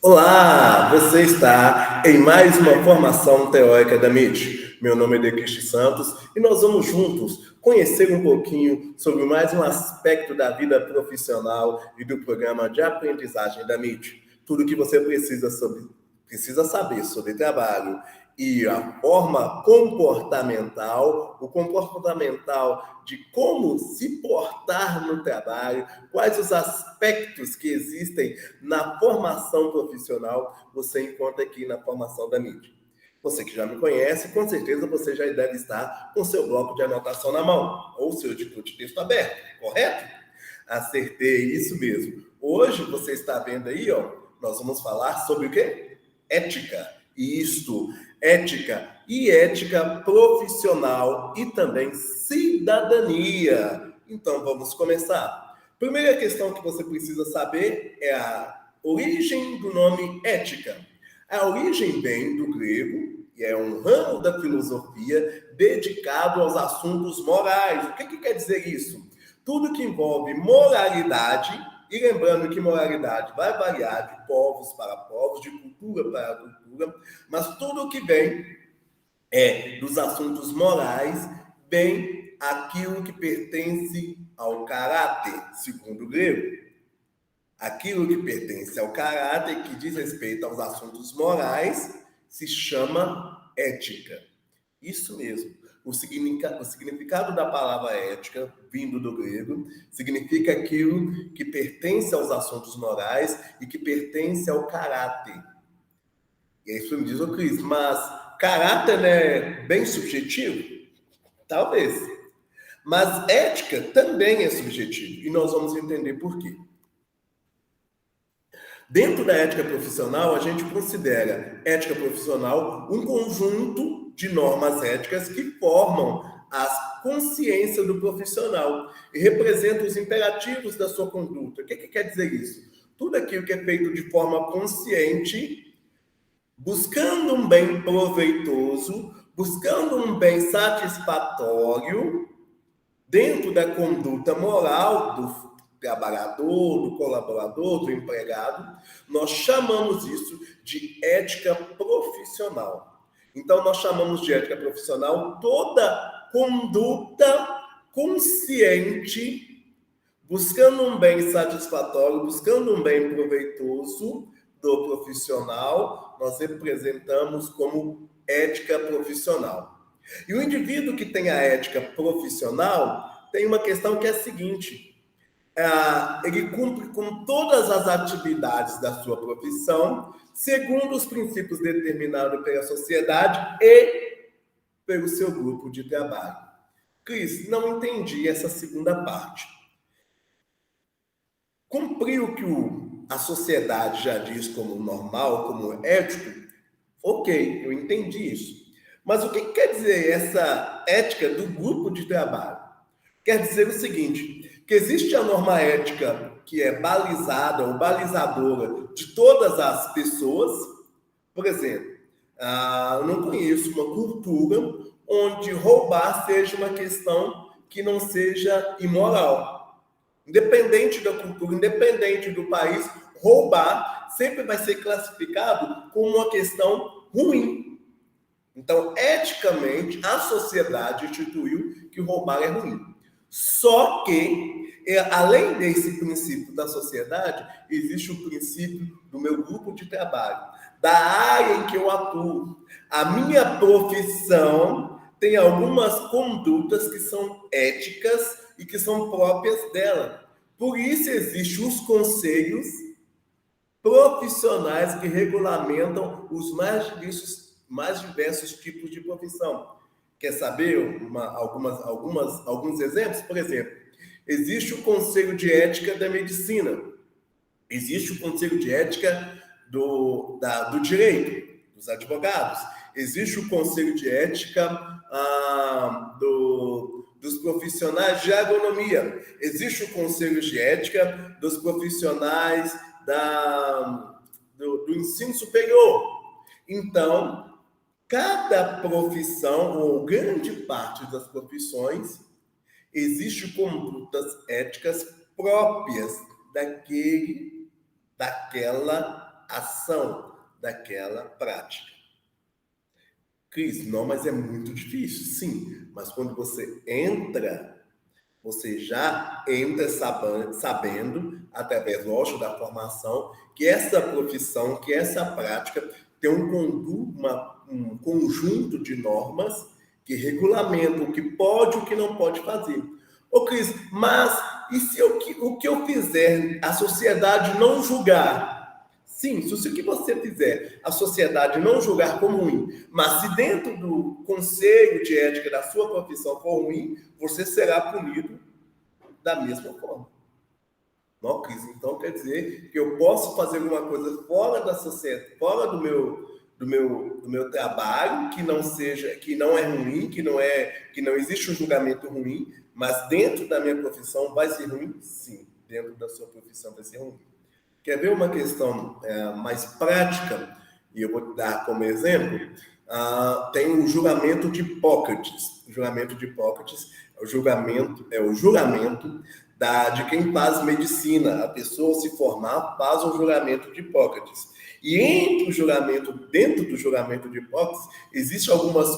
Olá, você está em mais uma formação teórica da MIT. Meu nome é Decristi Santos e nós vamos juntos conhecer um pouquinho sobre mais um aspecto da vida profissional e do programa de aprendizagem da MIT. Tudo que você precisa saber sobre trabalho e a forma comportamental, o comportamental de como se portar no trabalho, quais os aspectos que existem na formação profissional, você encontra aqui na formação da MIT. Você que já me conhece, com certeza você já deve estar com seu bloco de anotação na mão, ou seu editor de texto aberto, correto? Acertei, isso mesmo. Hoje você está vendo aí, nós vamos falar sobre o quê? Ética. Ética e ética profissional e também cidadania. Então vamos começar. Primeira questão que você precisa saber é a origem do nome ética. A origem vem do grego e é um ramo da filosofia dedicado aos assuntos morais. O que quer dizer isso? Tudo que envolve moralidade, e lembrando que moralidade vai variar de povos para povos, de cultura para cultura, mas tudo que vem dos assuntos morais, vem aquilo que pertence ao caráter, segundo o grego. Aquilo que pertence ao caráter, que diz respeito aos assuntos morais, se chama ética. Isso mesmo. O significado da palavra ética, vindo do grego, significa aquilo que pertence aos assuntos morais e que pertence ao caráter. E aí você me diz, Cris, mas caráter é bem subjetivo? Talvez. Mas ética também é subjetivo. E nós vamos entender por quê. Dentro da ética profissional, a gente considera ética profissional um conjunto de normas éticas que formam a consciência do profissional e representam os imperativos da sua conduta. O que quer dizer isso? Tudo aquilo que é feito de forma consciente, buscando um bem proveitoso, buscando um bem satisfatório, dentro da conduta moral do trabalhador, do colaborador, do empregado, nós chamamos isso de ética profissional. Então, nós chamamos de ética profissional toda conduta consciente, buscando um bem satisfatório, buscando um bem proveitoso do profissional, nós representamos como ética profissional. E o indivíduo que tem a ética profissional tem uma questão que é a seguinte: ele cumpre com todas as atividades da sua profissão, segundo os princípios determinados pela sociedade e pelo seu grupo de trabalho. Cris, não entendi essa segunda parte. Cumprir o que a sociedade já diz como normal, como ético, ok, eu entendi isso. Mas o que quer dizer essa ética do grupo de trabalho? Quer dizer o seguinte, que existe a norma ética que é balizada ou balizadora de todas as pessoas. Por exemplo, eu não conheço uma cultura onde roubar seja uma questão que não seja imoral. Independente da cultura, independente do país, roubar sempre vai ser classificado como uma questão ruim. Então, eticamente, a sociedade instituiu que roubar é ruim. Só que, além desse princípio da sociedade, existe o princípio do meu grupo de trabalho, da área em que eu atuo. A minha profissão tem algumas condutas que são éticas e que são próprias dela. Por isso existem os conselhos profissionais que regulamentam os mais diversos tipos de profissão. Quer saber alguns exemplos? Por exemplo, existe o Conselho de Ética da Medicina, existe o Conselho de Ética do Direito, dos advogados, existe o Conselho de Ética dos profissionais de agronomia, existe o Conselho de Ética dos profissionais do ensino superior. Então, cada profissão, ou grande parte das profissões, existem condutas éticas próprias daquela ação, daquela prática. Cris, não, mas é muito difícil. Sim, mas quando você entra, você já entra sabendo, através, lógico, da formação, que essa profissão, que essa prática tem um conjunto de normas que regulamentam o que pode e o que não pode fazer. Ô, Cris, mas e se o que eu fizer, a sociedade não julgar? Sim, se o que você fizer, a sociedade não julgar como ruim, mas se dentro do conselho de ética da sua profissão for ruim, você será punido da mesma forma. Não, Cris, então quer dizer que eu posso fazer alguma coisa fora da sociedade, fora do meu trabalho, que não é ruim, que não existe um julgamento ruim, mas dentro da minha profissão vai ser ruim? Sim, dentro da sua profissão vai ser ruim. Quer ver uma questão mais prática? E eu vou dar como exemplo, tem o julgamento de Hipócrates. O julgamento de Hipócrates é o juramento de quem faz medicina. A pessoa se formar faz um juramento de Hipócrates. E dentro do juramento de Hipócrates, existem algumas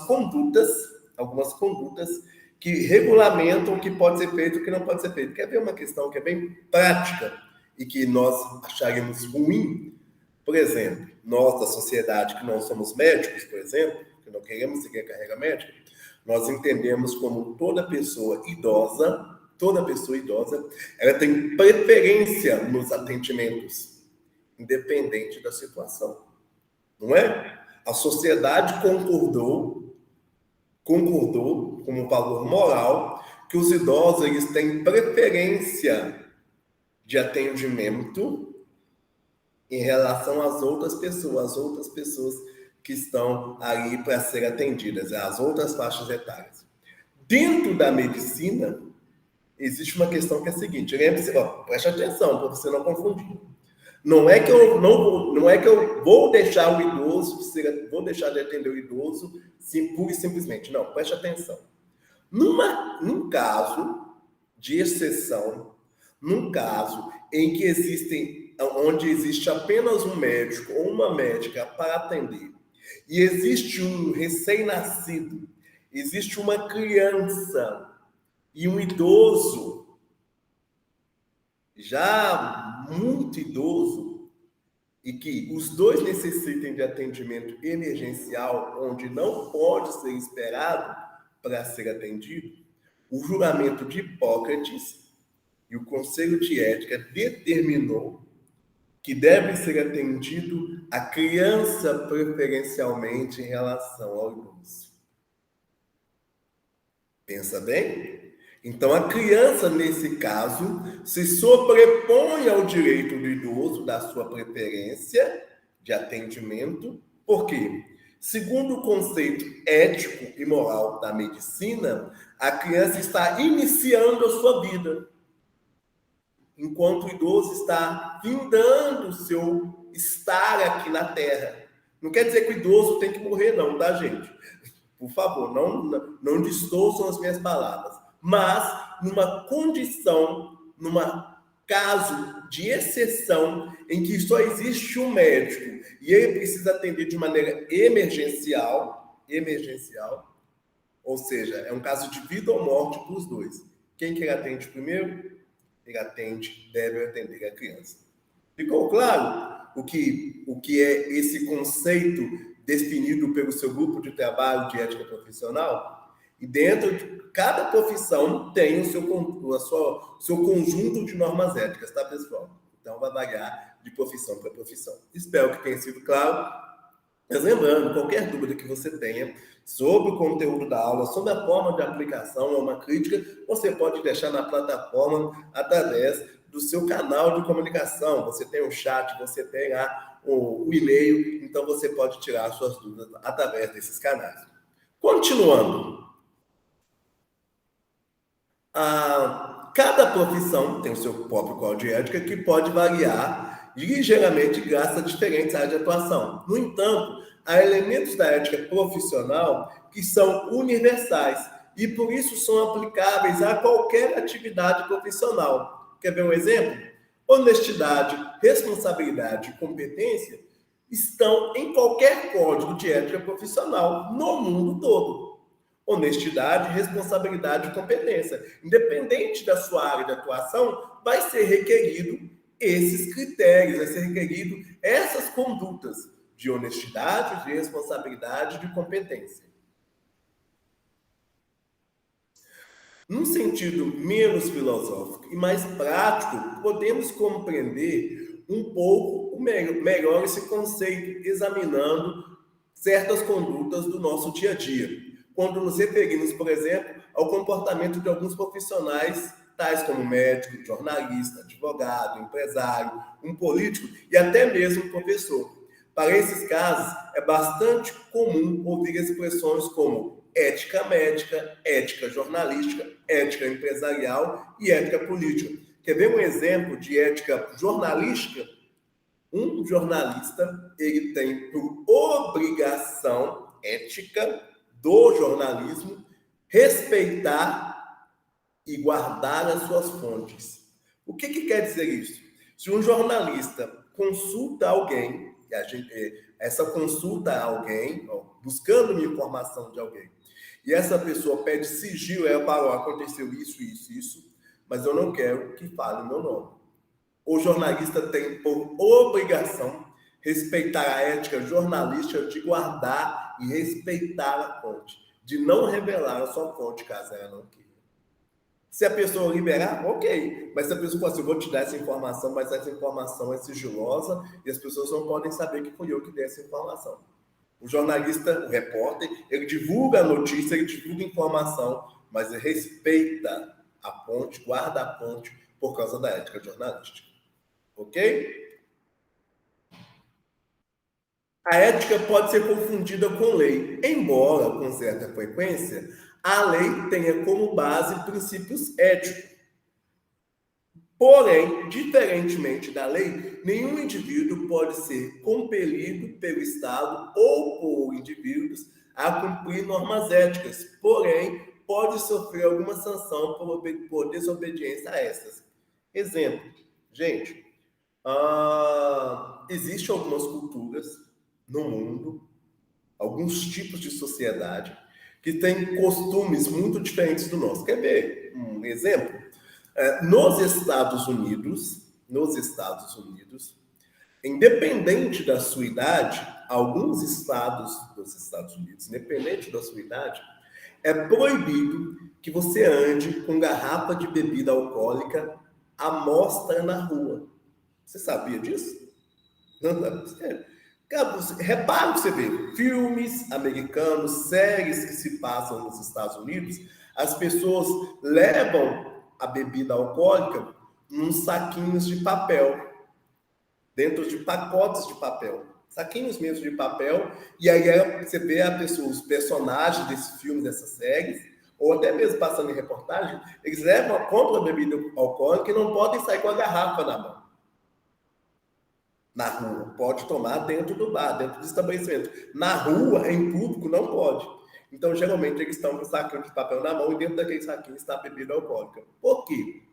condutas que regulamentam o que pode ser feito e o que não pode ser feito. Quer ver uma questão que é bem prática e que nós acharemos ruim? Por exemplo, nós da sociedade que não somos médicos, por exemplo, que não queremos seguir a carreira médica, nós entendemos como toda pessoa idosa, ela tem preferência nos atendimentos, independente da situação. Não é? A sociedade concordou como valor moral que os idosos eles têm preferência de atendimento em relação às outras pessoas que estão ali para serem atendidas, as outras faixas etárias. Dentro da medicina, existe uma questão que é a seguinte, lembre-se, preste atenção para você não confundir. Não é que eu vou deixar o idoso, vou deixar de atender o idoso pura e simplesmente. Não, preste atenção. Num caso de exceção, num caso em que onde existe apenas um médico ou uma médica para atender, e existe um recém-nascido, existe uma criança e um idoso, já muito idoso, e que os dois necessitem de atendimento emergencial, onde não pode ser esperado para ser atendido, o juramento de Hipócrates e o Conselho de Ética determinou que deve ser atendido a criança preferencialmente em relação ao idoso. Pensa bem? Então, a criança, nesse caso, se sobrepõe ao direito do idoso, da sua preferência de atendimento. Por quê? Segundo o conceito ético e moral da medicina, a criança está iniciando a sua vida, enquanto o idoso está findando o seu estar aqui na Terra. Não quer dizer que o idoso tem que morrer, não, tá, gente? Por favor, não distorçam as minhas palavras. Mas, numa caso de exceção, em que só existe um médico e ele precisa atender de maneira emergencial, ou seja, é um caso de vida ou morte para os dois. Quem que ele atende primeiro? Deve atender a criança. Ficou claro o que é esse conceito definido pelo seu grupo de trabalho de ética profissional? E dentro de cada profissão tem o seu conjunto de normas éticas, tá, pessoal? Então, vai variar de profissão para profissão. Espero que tenha sido claro. Mas lembrando, qualquer dúvida que você tenha sobre o conteúdo da aula, sobre a forma de aplicação ou uma crítica, você pode deixar na plataforma através do seu canal de comunicação. Você tem o chat, você tem lá o e-mail, então você pode tirar suas dúvidas através desses canais. Continuando. Cada profissão tem o seu próprio código de ética que pode variar ligeiramente graças a diferentes áreas de atuação. No entanto, há elementos da ética profissional que são universais e, por isso, são aplicáveis a qualquer atividade profissional. Quer ver um exemplo? Honestidade, responsabilidade e competência estão em qualquer código de ética profissional no mundo todo. Honestidade, responsabilidade e competência. Independente da sua área de atuação, vai ser requerido esses critérios, vai ser requerido essas condutas de honestidade, de responsabilidade e de competência. Num sentido menos filosófico e mais prático, podemos compreender um pouco melhor esse conceito, examinando certas condutas do nosso dia a dia. Quando nos referimos, por exemplo, ao comportamento de alguns profissionais, tais como médico, jornalista, advogado, empresário, um político e até mesmo um professor. Para esses casos, é bastante comum ouvir expressões como ética médica, ética jornalística, ética empresarial e ética política. Quer ver um exemplo de ética jornalística? Um jornalista, ele tem por obrigação ética do jornalismo respeitar e guardar as suas fontes. O que quer dizer isso? Se um jornalista consulta alguém, essa consulta a alguém, buscando uma informação de alguém, e essa pessoa pede sigilo, aconteceu isso, mas eu não quero que fale o meu nome. O jornalista tem por obrigação respeitar a ética jornalística de guardar e respeitar a fonte, de não revelar a sua fonte, caso ela não queira. Se a pessoa liberar, ok. Mas se a pessoa falar assim, eu vou te dar essa informação, mas essa informação é sigilosa e as pessoas não podem saber que fui eu que dei essa informação. O jornalista, o repórter, ele divulga a notícia, ele divulga a informação, mas ele respeita a fonte, guarda a fonte por causa da ética jornalística. Ok? A ética pode ser confundida com lei, embora, com certa frequência, a lei tenha como base princípios éticos. Porém, diferentemente da lei, nenhum indivíduo pode ser compelido pelo Estado ou por indivíduos a cumprir normas éticas, porém, pode sofrer alguma sanção por desobediência a essas. Exemplo, gente, existem algumas culturas no mundo, alguns tipos de sociedade que têm costumes muito diferentes do nosso. Quer ver um exemplo? Nos Estados Unidos, independente da sua idade, alguns estados dos Estados Unidos, independente da sua idade, é proibido que você ande com garrafa de bebida alcoólica à mostra na rua. Você sabia disso? Não sabe? Cara, repara que você vê filmes americanos, séries que se passam nos Estados Unidos, as pessoas levam a bebida alcoólica nos saquinhos de papel, dentro de pacotes de papel, saquinhos mesmo de papel, e aí você vê os personagens desses filmes, dessas séries, ou até mesmo passando em reportagem, eles compram a bebida alcoólica e não podem sair com a garrafa na mão. Na rua, pode tomar dentro do bar, dentro do estabelecimento. Na rua, em público, não pode. Então, geralmente, eles estão com o saquinho de papel na mão e dentro daquele saquinho está a bebida alcoólica. Por quê?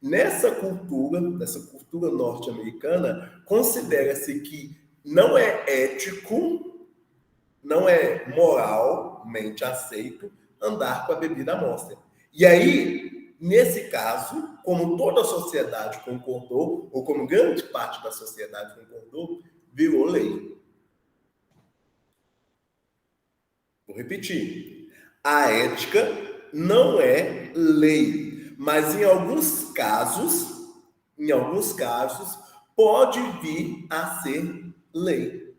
Nessa cultura norte-americana, considera-se que não é ético, não é moralmente aceito andar com a bebida à mostra. E aí, nesse caso, como toda a sociedade concordou, ou como grande parte da sociedade concordou, virou lei. Vou repetir. A ética não é lei, mas em alguns casos, pode vir a ser lei,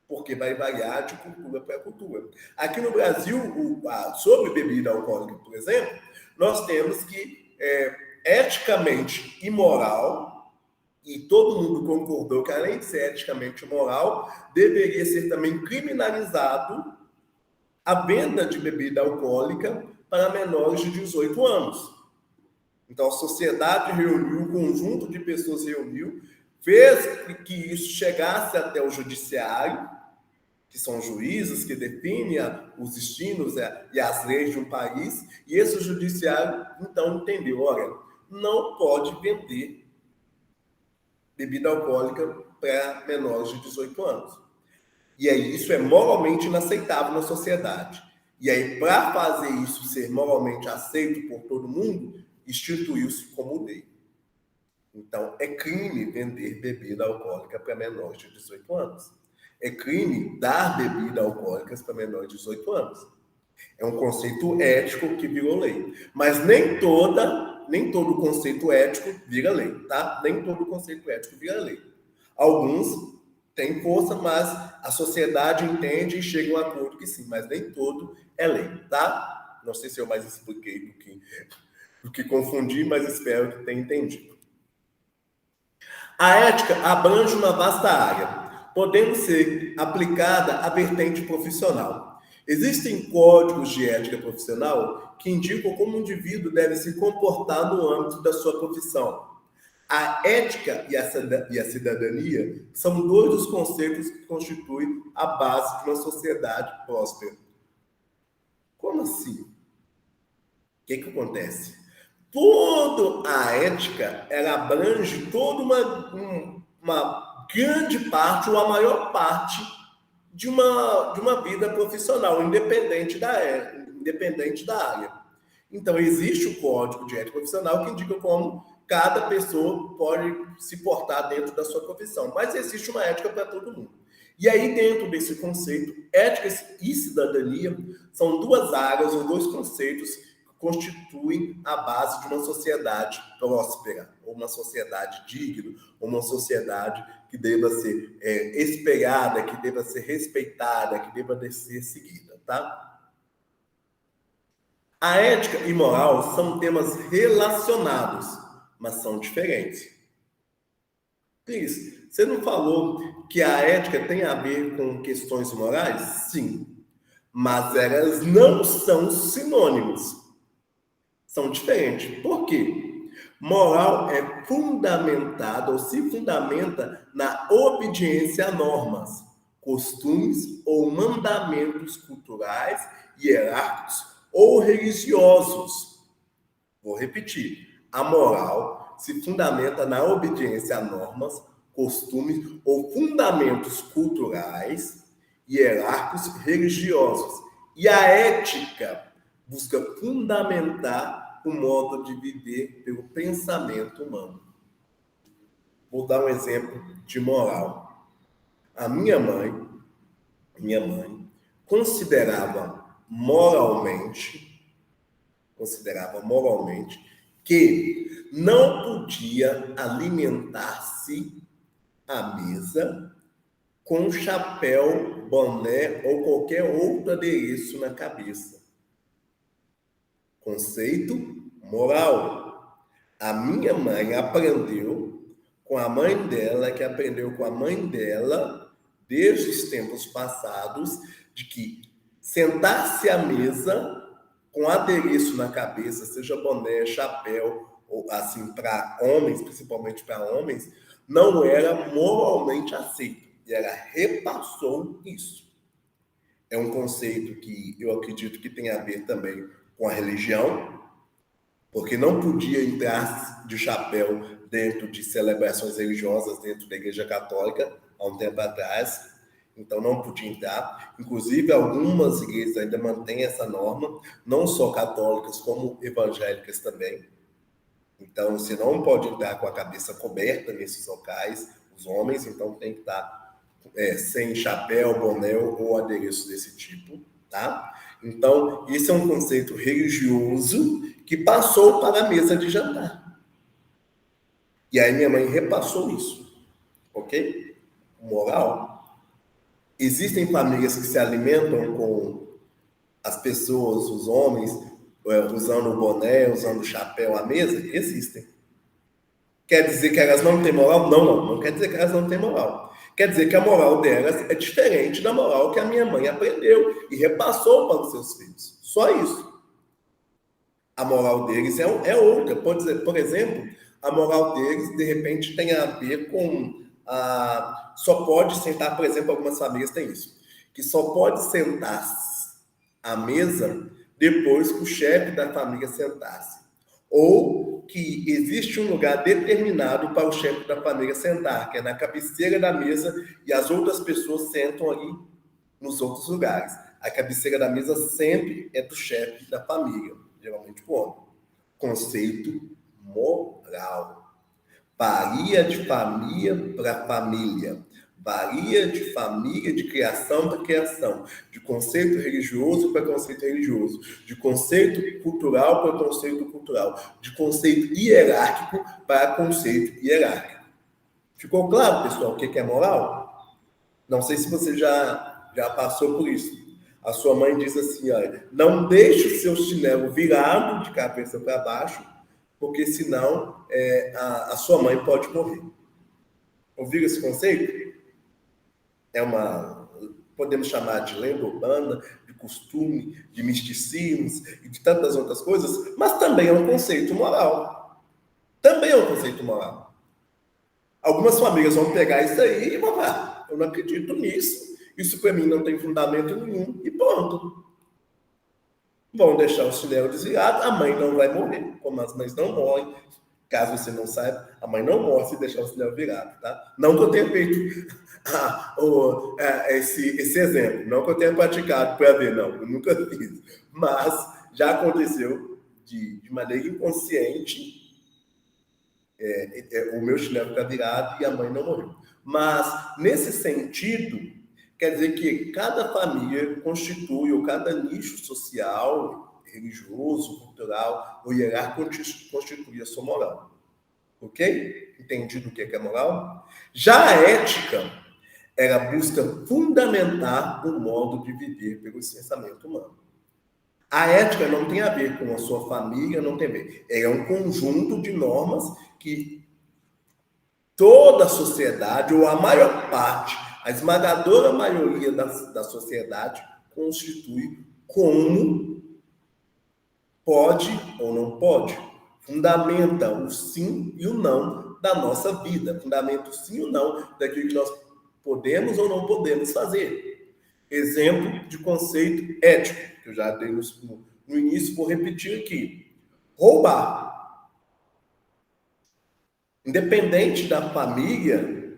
porque vai variar de cultura para cultura. Aqui no Brasil, sobre bebida alcoólica, por exemplo, nós temos que, eticamente imoral, e todo mundo concordou que, além de ser eticamente imoral, deveria ser também criminalizado a venda de bebida alcoólica para menores de 18 anos. Então, a sociedade reuniu, um conjunto de pessoas reuniu, fez que isso chegasse até o judiciário, que são juízes que definem os destinos e as leis de um país, e esse judiciário, então, entendeu, olha, não pode vender bebida alcoólica para menores de 18 anos. E aí isso é moralmente inaceitável na sociedade. E aí, para fazer isso ser moralmente aceito por todo mundo, instituiu-se como lei. Então, é crime vender bebida alcoólica para menores de 18 anos. É crime dar bebida alcoólicas para menores de 18 anos. É um conceito ético que virou lei. Mas nem todo conceito ético vira lei, tá? Nem todo conceito ético vira lei. Alguns têm força, mas a sociedade entende e chega a um acordo que sim, mas nem todo é lei, tá? Não sei se eu mais expliquei do que confundi, mas espero que tenha entendido. A ética abrange uma vasta área, podendo ser aplicada à vertente profissional. Existem códigos de ética profissional que indicam como o indivíduo deve se comportar no âmbito da sua profissão. A ética e a cidadania são dois dos conceitos que constituem a base de uma sociedade próspera. Como assim? O que acontece? Toda a ética, ela abrange toda uma grande parte, ou a maior parte, de uma vida profissional, independente da área. Então, existe o Código de Ética Profissional que indica como cada pessoa pode se portar dentro da sua profissão, mas existe uma ética para todo mundo. E aí, dentro desse conceito, ética e cidadania são duas áreas ou dois conceitos que constituem a base de uma sociedade próspera, ou uma sociedade digna, ou uma sociedade que deva ser espelhada, que deva ser respeitada, que deva ser seguida, tá? A ética e moral são temas relacionados, mas são diferentes. Cris, você não falou que a ética tem a ver com questões morais? Sim, mas elas não são sinônimos. São diferentes. Por quê? Moral é fundamentada ou se fundamenta na obediência a normas, costumes ou mandamentos culturais, hierárquicos ou religiosos. Vou repetir. A moral se fundamenta na obediência a normas, costumes ou fundamentos culturais, hierárquicos, religiosos. E a ética busca fundamentar o modo de viver pelo pensamento humano. Vou dar um exemplo de moral. A minha mãe considerava moralmente que não podia alimentar-se à mesa com chapéu, boné ou qualquer outro adereço na cabeça. Conceito moral. A minha mãe aprendeu com a mãe dela, que aprendeu com a mãe dela, desde os tempos passados, de que sentar-se à mesa com adereço na cabeça, seja boné, chapéu, ou assim, para homens, principalmente para homens, não era moralmente aceito. E ela repassou isso. É um conceito que eu acredito que tem a ver também com a religião, porque não podia entrar de chapéu dentro de celebrações religiosas dentro da Igreja Católica, há um tempo atrás, então não podia entrar. Inclusive, algumas igrejas ainda mantêm essa norma, não só católicas, como evangélicas também. Então, você não pode entrar com a cabeça coberta nesses locais, os homens, então tem que estar sem chapéu, boné ou adereço desse tipo, tá? Então, esse é um conceito religioso que passou para a mesa de jantar. E aí minha mãe repassou isso, ok? Moral. Existem famílias que se alimentam com as pessoas, os homens, usando o boné, usando o chapéu à mesa? Existem. Quer dizer que elas não têm moral? Não quer dizer que elas não têm moral. Quer dizer que a moral delas é diferente da moral que a minha mãe aprendeu e repassou para os seus filhos. Só isso. A moral deles é outra. Por exemplo, a moral deles, de repente, tem a ver com... só pode sentar, por exemplo, algumas famílias têm isso, que só pode sentar à mesa depois que o chefe da família sentasse. Ou que existe um lugar determinado para o chefe da família sentar, que é na cabeceira da mesa, e as outras pessoas sentam ali nos outros lugares. A cabeceira da mesa sempre é do chefe da família, geralmente o homem. Conceito moral. Varia de família para família. Varia de família, de criação para criação. De conceito religioso para conceito religioso. De conceito cultural para conceito cultural. De conceito hierárquico para conceito hierárquico. Ficou claro, pessoal, o que é moral? Não sei se você já passou por isso. A sua mãe diz assim, olha, não deixe o seu chinelo virado de cabeça para baixo, porque senão a sua mãe pode morrer. Ouviram esse conceito? Podemos chamar de lenda urbana, de costume, de misticismos e de tantas outras coisas, mas também é um conceito moral. Também é um conceito moral. Algumas famílias vão pegar isso aí e vão falar, eu não acredito nisso, isso para mim não tem fundamento nenhum, e pronto. Vão deixar o chinelo desviado, a mãe não vai morrer, como as mães não morrem. Caso você não saiba, a mãe não morre se deixar o chinelo virado, tá? Não que eu tenha feito esse exemplo, não que eu tenha praticado para ver, não, eu nunca fiz. Mas já aconteceu de maneira inconsciente, o meu chinelo está virado e a mãe não morreu. Mas, nesse sentido, quer dizer que cada família constitui, ou cada nicho social, religioso, cultural ou hierárquico constitui a sua moral. Ok? Entendido o que é moral? Já a ética, ela busca fundamentar o modo de viver pelo pensamento humano. A ética não tem a ver com a sua família, não tem a ver. É um conjunto de normas que toda a sociedade, ou a maior parte, a esmagadora maioria da sociedade, constitui como pode ou não pode. Fundamenta o sim e o não da nossa vida. Fundamenta o sim e o não daquilo que nós podemos ou não podemos fazer. Exemplo de conceito ético, que eu já dei no início, vou repetir aqui. Roubar. Independente da família,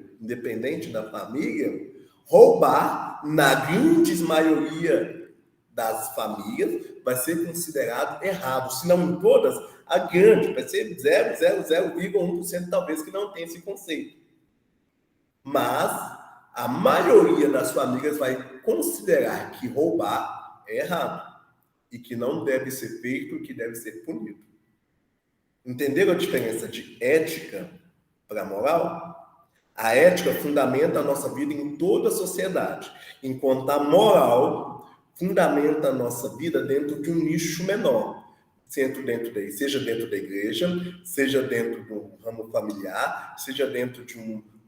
roubar, na grande maioria das famílias, vai ser considerado errado. Se não em todas, a grande, vai ser 0,001% talvez que não tenha esse conceito. Mas a maioria das famílias vai considerar que roubar é errado e que não deve ser feito e que deve ser punido. Entenderam a diferença de ética para moral? A ética fundamenta a nossa vida em toda a sociedade, enquanto a moral fundamenta a nossa vida dentro de um nicho menor, seja dentro da igreja, seja dentro do ramo familiar, seja dentro de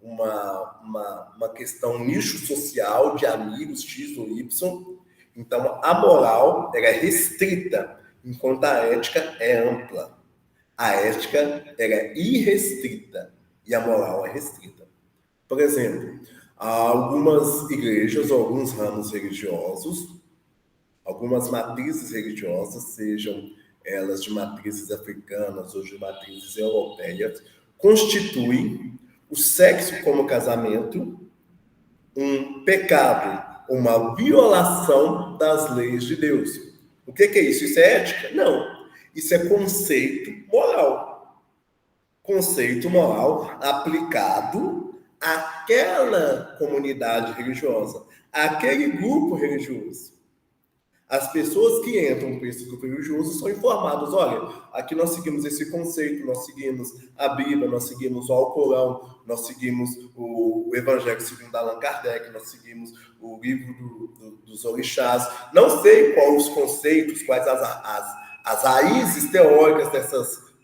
uma questão nicho social de amigos X ou Y. Então, a moral é restrita, enquanto a ética é ampla. A ética é irrestrita e a moral é restrita. Por exemplo, há algumas igrejas ou alguns ramos religiosos, algumas matrizes religiosas, sejam elas de matrizes africanas ou de matrizes europeias, constituem o sexo como casamento um pecado, uma violação das leis de Deus. O que é isso? Isso é ética? Não. Isso é conceito moral. Conceito moral aplicado àquela comunidade religiosa, àquele grupo religioso. As pessoas que entram para esse grupo religioso são informadas, olha, aqui nós seguimos esse conceito, nós seguimos a Bíblia, nós seguimos o Alcorão, nós seguimos o Evangelho segundo Allan Kardec, nós seguimos o livro dos orixás. Não sei quais os conceitos, quais as raízes teóricas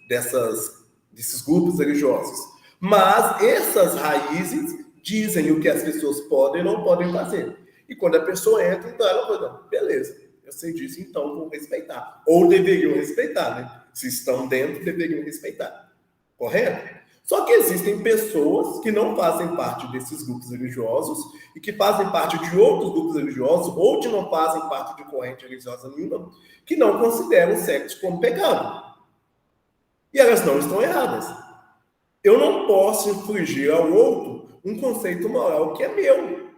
desses grupos religiosos, mas essas raízes dizem o que as pessoas podem e não podem fazer. E quando a pessoa entra, então ela fala, beleza, eu sei disso, então vou respeitar. Ou deveriam respeitar, né? Se estão dentro, deveriam respeitar. Correto? Só que existem pessoas que não fazem parte desses grupos religiosos e que fazem parte de outros grupos religiosos ou que não fazem parte de corrente religiosa nenhuma, que não consideram o sexo como pecado. E elas não estão erradas. Eu não posso infligir ao outro um conceito moral que é meu.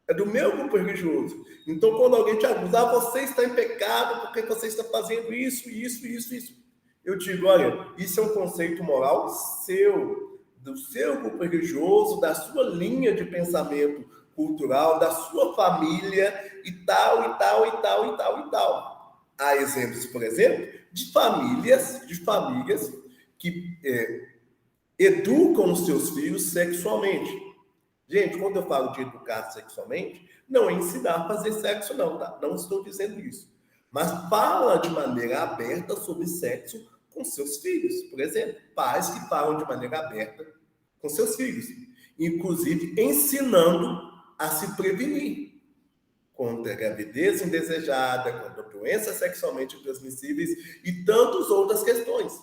É do meu grupo religioso. Então, quando alguém te acusa, você está em pecado porque você está fazendo isso, isso, isso, isso. Eu digo, olha, isso é um conceito moral seu, do seu grupo religioso, da sua linha de pensamento cultural, da sua família e tal, e tal, e tal, e tal, e tal. Há exemplos, por exemplo, de famílias que educam os seus filhos sexualmente. Gente, quando eu falo de educar sexualmente, não é ensinar a fazer sexo, não, tá? Não estou dizendo isso. Mas fala de maneira aberta sobre sexo com seus filhos. Por exemplo, pais que falam de maneira aberta com seus filhos. Inclusive, ensinando a se prevenir contra a gravidez indesejada, contra doenças sexualmente transmissíveis e tantas outras questões.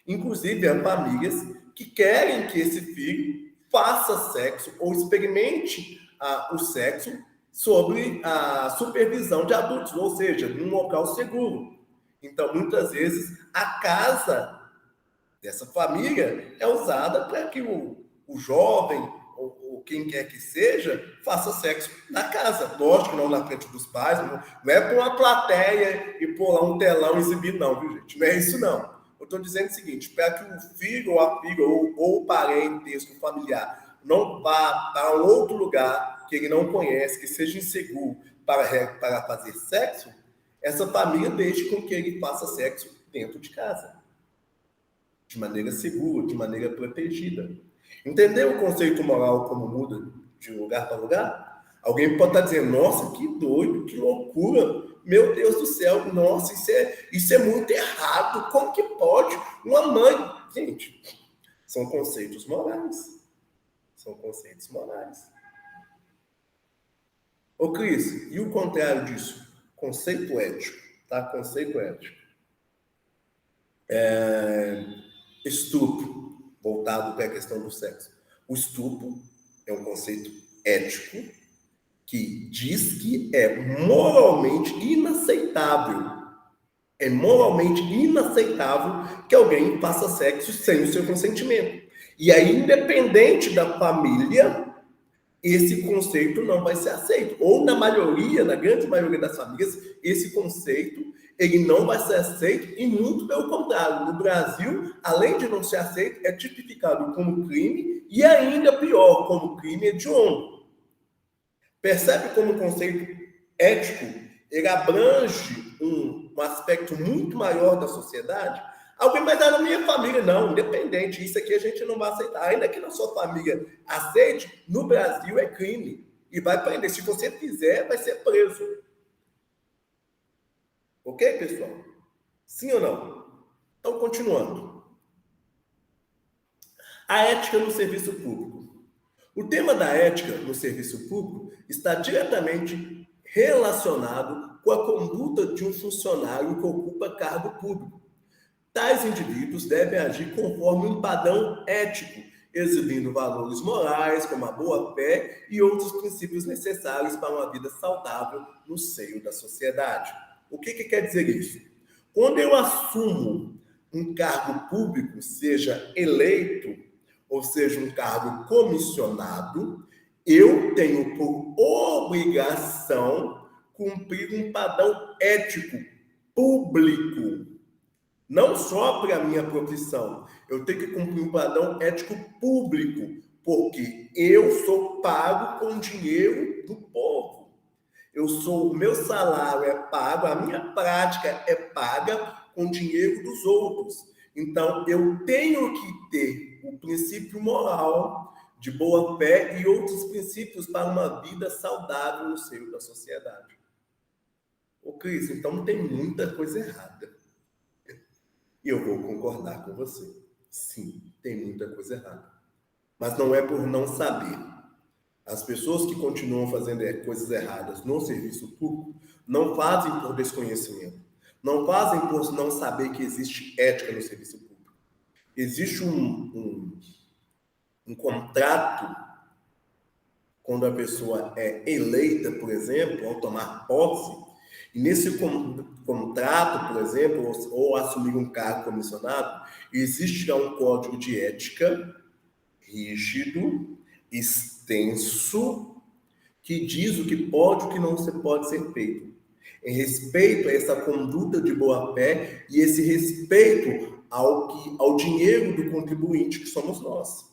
Inclusive, há famílias que querem que esse filho faça sexo ou experimente o sexo sobre a supervisão de adultos, ou seja, num local seguro. Então, muitas vezes, a casa dessa família é usada para que o jovem ou quem quer que seja faça sexo na casa. Lógico, não na frente dos pais, não é para uma plateia e pôr lá um telão e exibir, não, viu, gente? Não é isso, não. Eu estou dizendo o seguinte, para que o filho ou a filha ou o parentesco familiar não vá para um outro lugar que ele não conhece, que seja inseguro para fazer sexo, essa família deixe com que ele faça sexo dentro de casa, de maneira segura, de maneira protegida. Entendeu o conceito moral como muda de lugar para lugar? Alguém pode estar dizendo, nossa, que doido, que loucura, meu Deus do céu, nossa, isso é muito errado, como que pode? Uma mãe... Gente, são conceitos morais. São conceitos morais. Ô, Cris, e o contrário disso? Conceito ético, tá? Conceito ético. Estupro, voltado para a questão do sexo. O estupro é um conceito ético que diz que é moralmente inaceitável. É moralmente inaceitável que alguém faça sexo sem o seu consentimento. E aí, independente da família, esse conceito não vai ser aceito. Ou na maioria, na grande maioria das famílias, esse conceito ele não vai ser aceito e muito pelo contrário. No Brasil, além de não ser aceito, é tipificado como crime e ainda pior, como crime hediondo. Percebe como o conceito ético ele abrange um aspecto muito maior da sociedade? Alguém vai dar na minha família, não, independente, isso aqui a gente não vai aceitar. Ainda que na sua família aceite, no Brasil é crime. E vai prender. Se você fizer, vai ser preso. Ok, pessoal? Sim ou não? Então, continuando. A ética no serviço público. O tema da ética no serviço público está diretamente relacionado com a conduta de um funcionário que ocupa cargo público. Tais indivíduos devem agir conforme um padrão ético, exibindo valores morais, como a boa-fé e outros princípios necessários para uma vida saudável no seio da sociedade. O que quer dizer isso? Quando eu assumo um cargo público, seja eleito, ou seja, um cargo comissionado, eu tenho por obrigação cumprir um padrão ético público. Não só para a minha profissão, eu tenho que cumprir um padrão ético público, porque eu sou pago com dinheiro do povo. O meu salário é pago, a minha prática é paga com dinheiro dos outros. Então, eu tenho que ter o princípio moral de boa fé e outros princípios para uma vida saudável no seio da sociedade. Ô, Cris, então tem muita coisa errada. E eu vou concordar com você. Sim, tem muita coisa errada. Mas não é por não saber. As pessoas que continuam fazendo coisas erradas no serviço público não fazem por desconhecimento. Não fazem por não saber que existe ética no serviço público. Existe um contrato quando a pessoa é eleita, por exemplo, ao tomar posse, E nesse contrato, por exemplo, ou assumir um cargo comissionado, existe já um código de ética rígido, extenso, que diz o que pode e o que não pode ser feito. Em respeito a essa conduta de boa-fé e esse respeito ao dinheiro do contribuinte, que somos nós.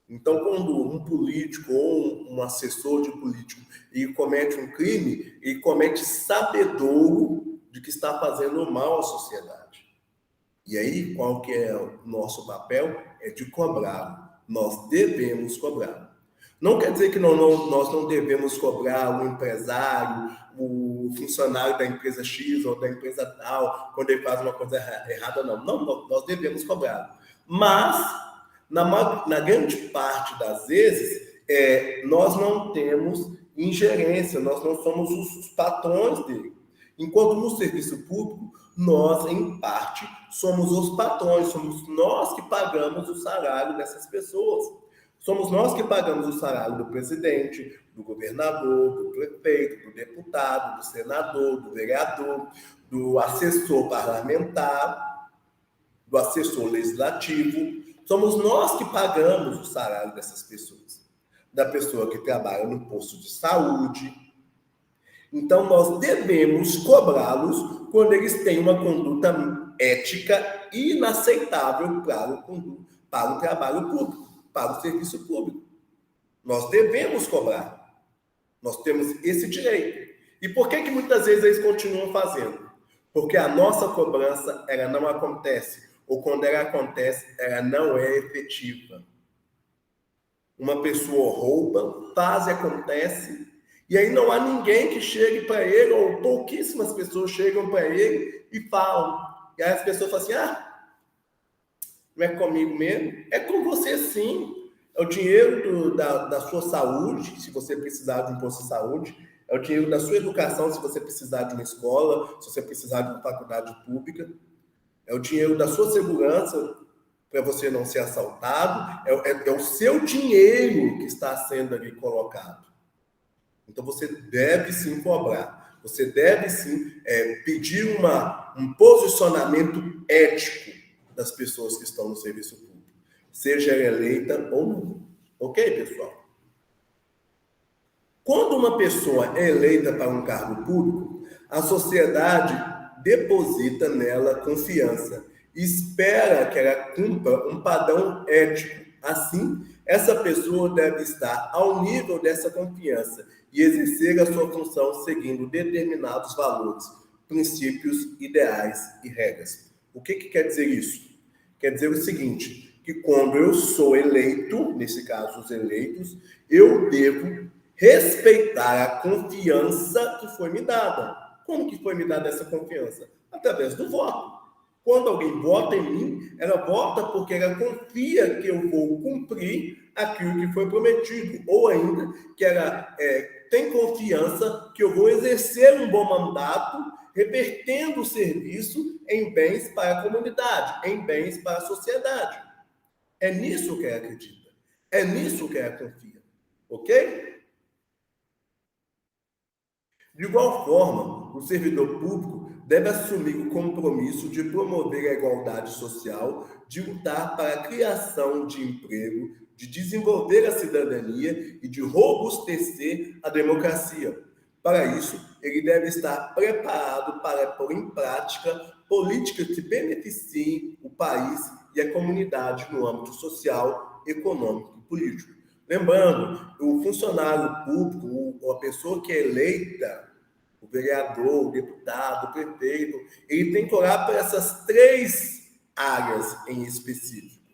Então, quando um político ou um assessor de político ele comete um crime, ele comete sabedouro de que está fazendo mal à sociedade. E aí, qual que é o nosso papel? É de cobrar. Nós devemos cobrar. Não quer dizer que nós não devemos cobrar o empresário, o funcionário da empresa X ou da empresa tal, quando ele faz uma coisa errada, não. Não, nós devemos cobrar. Mas, na grande parte das vezes, nós não temos ingerência, nós não somos os patrões dele. Enquanto no serviço público, nós, em parte, somos os patrões, somos nós que pagamos o salário dessas pessoas. Somos nós que pagamos o salário do presidente, do governador, do prefeito, do deputado, do senador, do vereador, do assessor parlamentar, do assessor legislativo. Somos nós que pagamos o salário dessas pessoas. Da pessoa que trabalha no posto de saúde. Então, nós devemos cobrá-los quando eles têm uma conduta ética inaceitável para o trabalho público, para o serviço público. Nós devemos cobrar. Nós temos esse direito. E por que muitas vezes eles continuam fazendo? Porque a nossa cobrança, ela não acontece. Ou quando ela acontece, ela não é efetiva. Uma pessoa rouba, faz e acontece, e aí não há ninguém que chegue para ele, ou pouquíssimas pessoas chegam para ele e falam. E aí as pessoas falam assim, não é comigo mesmo? É com você sim. É o dinheiro da sua saúde, se você precisar de um posto de saúde. É o dinheiro da sua educação, se você precisar de uma escola, se você precisar de uma faculdade pública. É o dinheiro da sua segurança, para você não ser assaltado. É o seu dinheiro que está sendo ali colocado. Então, você deve sim cobrar. Você deve sim pedir um posicionamento ético das pessoas que estão no serviço público, seja eleita ou não. Ok, pessoal? Quando uma pessoa é eleita para um cargo público, a sociedade deposita nela confiança, espera que ela cumpra um padrão ético. Assim, essa pessoa deve estar ao nível dessa confiança e exercer a sua função seguindo determinados valores, princípios, ideais e regras. O que quer dizer isso? Quer dizer o seguinte, que quando eu sou eleito, nesse caso os eleitos, eu devo respeitar a confiança que foi me dada. Como que foi me dada essa confiança? Através do voto. Quando alguém vota em mim, ela vota porque ela confia que eu vou cumprir aquilo que foi prometido, ou ainda que ela tem confiança que eu vou exercer um bom mandato, revertendo o serviço em bens para a comunidade, em bens para a sociedade. É nisso que ela acredita, é nisso que ela confia, ok? De igual forma, o servidor público deve assumir o compromisso de promover a igualdade social, de lutar para a criação de emprego, de desenvolver a cidadania e de robustecer a democracia. Para isso, ele deve estar preparado para pôr em prática políticas que beneficiem o país e a comunidade no âmbito social, econômico e político. Lembrando, o funcionário público, a pessoa que é eleita, o vereador, o deputado, o prefeito, ele tem que olhar para essas três áreas em específico: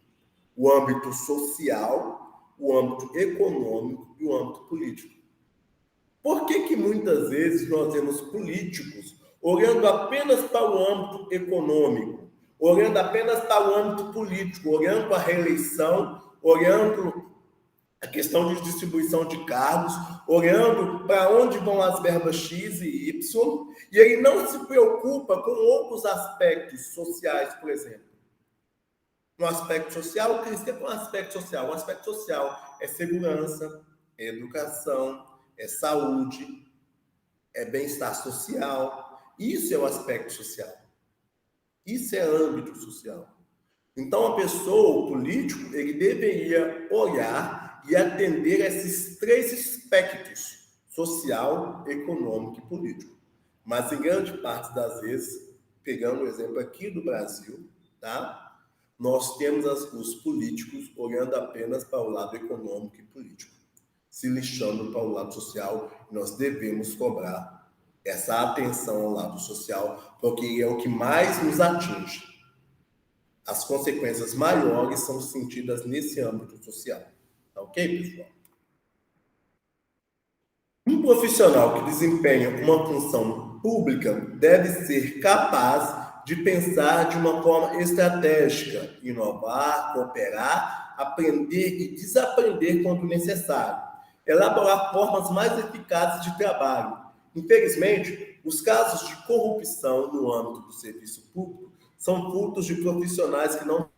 o âmbito social, o âmbito econômico e o âmbito político. Por que muitas vezes nós vemos políticos olhando apenas para o âmbito econômico, olhando apenas para o âmbito político, olhando para a reeleição, olhando a questão de distribuição de cargos, olhando para onde vão as verbas X e Y, e ele não se preocupa com outros aspectos sociais, por exemplo. Um aspecto social, o que é um aspecto social? Um aspecto social é segurança, é educação, é saúde, é bem-estar social. Isso é o aspecto social. Isso é âmbito social. Então, a pessoa, o político, ele deveria olhar e atender esses três aspectos: social, econômico e político. Mas, em grande parte das vezes, pegando o exemplo aqui do Brasil, tá? Nós temos os políticos olhando apenas para o lado econômico e político, se lixando para o lado social. Nós devemos cobrar essa atenção ao lado social, porque é o que mais nos atinge. As consequências maiores são sentidas nesse âmbito social. Tá ok, pessoal? Um profissional que desempenha uma função pública deve ser capaz de pensar de uma forma estratégica, inovar, cooperar, aprender e desaprender quando necessário, elaborar formas mais eficazes de trabalho. Infelizmente, os casos de corrupção no âmbito do serviço público são frutos de profissionais que não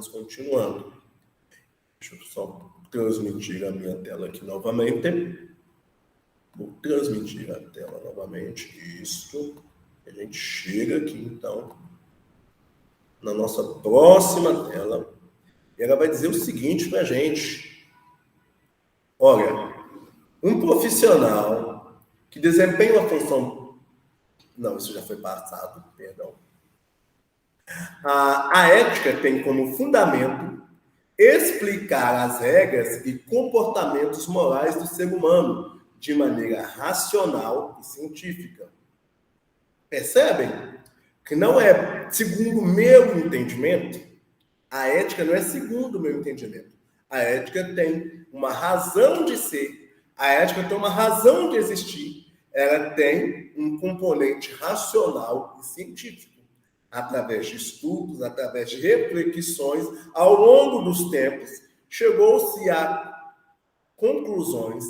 continuando. Deixa eu só transmitir a minha tela aqui novamente. transmitir a tela novamente. Isso. A gente chega aqui, então, na nossa próxima tela. E ela vai dizer o seguinte para a gente. Olha, um profissional que desempenha uma função... Não, isso já foi passado, perdão. A ética tem como fundamento explicar as regras e comportamentos morais do ser humano de maneira racional e científica. Percebem? Que não é segundo o meu entendimento. A ética não é segundo o meu entendimento. A ética tem uma razão de ser. A ética tem uma razão de existir. Ela tem um componente racional e científico. Através de estudos, através de reflexões, ao longo dos tempos, chegou-se a conclusões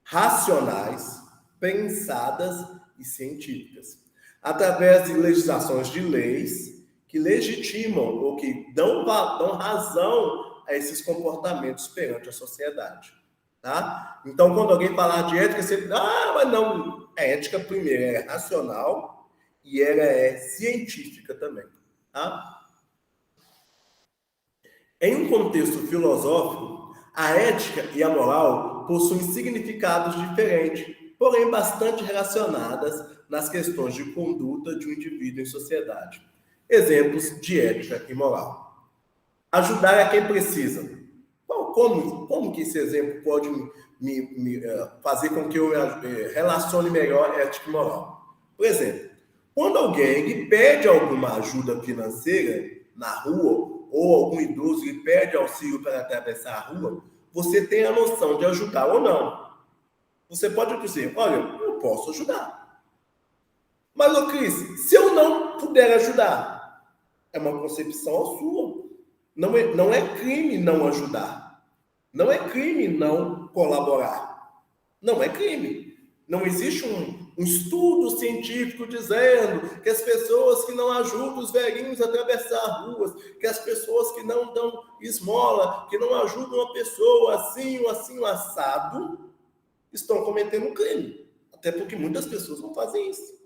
racionais, pensadas e científicas. Através de legislações de leis que legitimam ou que dão razão a esses comportamentos perante a sociedade. Tá? Então, quando alguém falar de ética, você... mas não, a ética primeiro é racional e ela é científica também. Tá? Em um contexto filosófico, a ética e a moral possuem significados diferentes, porém bastante relacionadas nas questões de conduta de um indivíduo em sociedade. Exemplos de ética e moral. Ajudar a quem precisa. Como que esse exemplo pode me fazer com que eu relacione melhor ética e moral? Por exemplo, quando alguém lhe pede alguma ajuda financeira na rua, ou algum idoso lhe pede auxílio para atravessar a rua, você tem a noção de ajudar ou não. Você pode dizer, olha, eu posso ajudar. Mas, ô Cris, se eu não puder ajudar, é uma concepção sua. Não é crime não ajudar. Não é crime não colaborar. Não é crime. Não existe um estudo científico dizendo que as pessoas que não ajudam os velhinhos a atravessar ruas, que as pessoas que não dão esmola, que não ajudam uma pessoa assim, assado, estão cometendo um crime. Até porque muitas pessoas não fazem isso.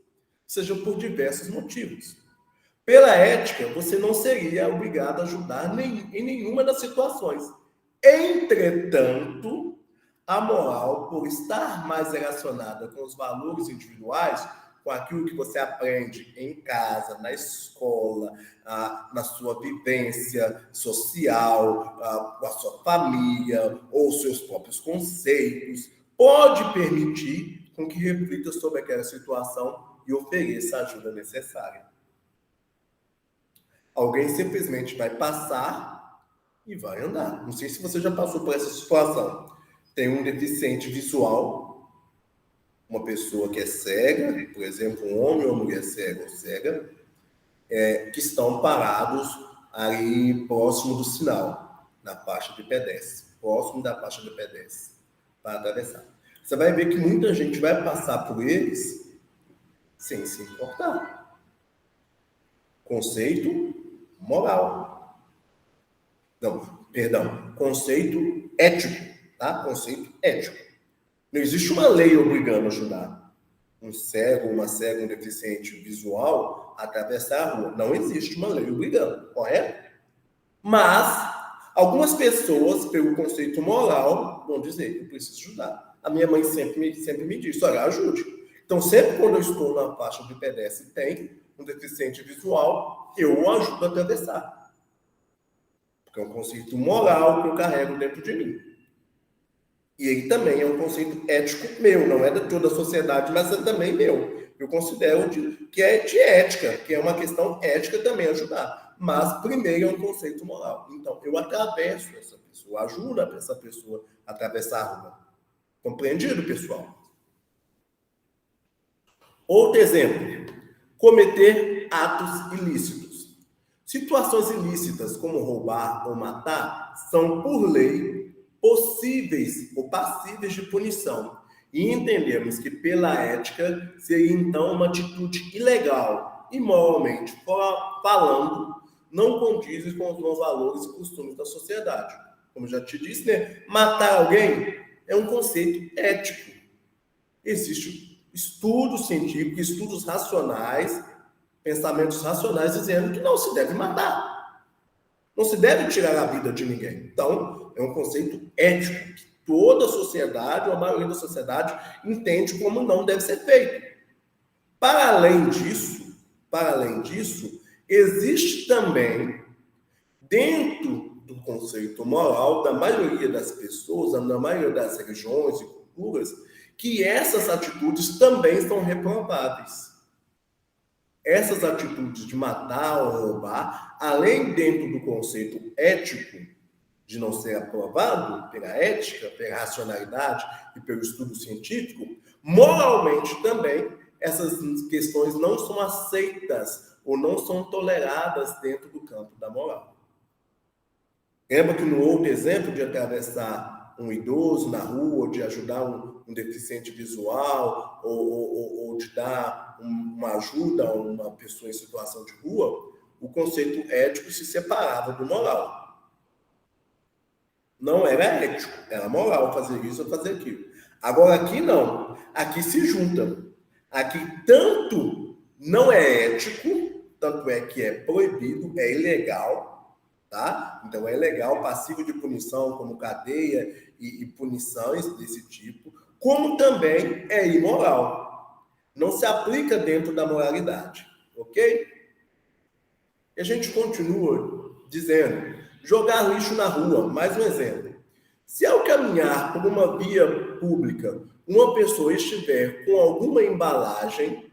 Seja por diversos motivos. Pela ética, você não seria obrigado a ajudar em nenhuma das situações. Entretanto, a moral, por estar mais relacionada com os valores individuais, com aquilo que você aprende em casa, na escola, na sua vivência social, com a sua família, ou seus próprios conceitos, pode permitir com que reflita sobre aquela situação e ofereça a ajuda necessária. Alguém simplesmente vai passar e vai andar. Não sei se você já passou por essa situação. Tem um deficiente visual, uma pessoa que é cega, por exemplo, um homem ou uma mulher cega ou cega, que estão parados ali próximo do sinal, na faixa de pedestre, próximo da faixa de pedestre, para atravessar. Você vai ver que muita gente vai passar por eles sem se importar. Conceito moral. Não, perdão, conceito ético, tá? Conceito ético. Não existe uma lei obrigando a ajudar um cego, uma cega, um deficiente visual a atravessar a rua. Não existe uma lei obrigando, correto? Mas algumas pessoas, pelo conceito moral, vão dizer, eu preciso ajudar. A minha mãe sempre me disse, olha, ajude. Então, sempre quando eu estou na faixa de pedestre e tem um deficiente visual, eu o ajudo a atravessar. Porque é um conceito moral que eu carrego dentro de mim. E ele também é um conceito ético meu, não é de toda a sociedade, mas é também meu. Eu considero que é de ética, que é uma questão ética também ajudar. Mas primeiro é um conceito moral. Então, eu atravesso essa pessoa, ajudo essa pessoa a atravessar a rua. Compreendido, pessoal? Outro exemplo, cometer atos ilícitos. Situações ilícitas, como roubar ou matar, são, por lei, possíveis ou passíveis de punição. E entendemos que, pela ética, seria, então, uma atitude ilegal e, moralmente falando, não condizem com os bons valores e costumes da sociedade. Como já te disse, né? Matar alguém é um conceito ético. Existem estudos científicos, estudos racionais, pensamentos racionais dizendo que não se deve matar. Não se deve tirar a vida de ninguém. Então, é um conceito ético que toda a sociedade, ou a maioria da sociedade, entende como não deve ser feito. Para além disso, existe também, dentro do conceito moral da maioria das pessoas, da maioria das religiões e culturas, que essas atitudes também são reprováveis. Essas atitudes de matar ou roubar, além dentro do conceito ético de não ser aprovado pela ética, pela racionalidade e pelo estudo científico, moralmente também essas questões não são aceitas ou não são toleradas dentro do campo da moral. Lembra que no outro exemplo de atravessar um idoso na rua, ou de ajudar um deficiente visual, ou de dar uma ajuda a uma pessoa em situação de rua, o conceito ético se separava do moral. Não era ético, era moral fazer isso ou fazer aquilo. Agora aqui não, aqui se junta. Aqui tanto não é ético, tanto é que é proibido, é ilegal, tá? Então é ilegal, passivo de punição, como cadeia e punições desse tipo, como também é imoral. Não se aplica dentro da moralidade, ok? E a gente continua dizendo, jogar lixo na rua, mais um exemplo. Se ao caminhar por uma via pública, uma pessoa estiver com alguma embalagem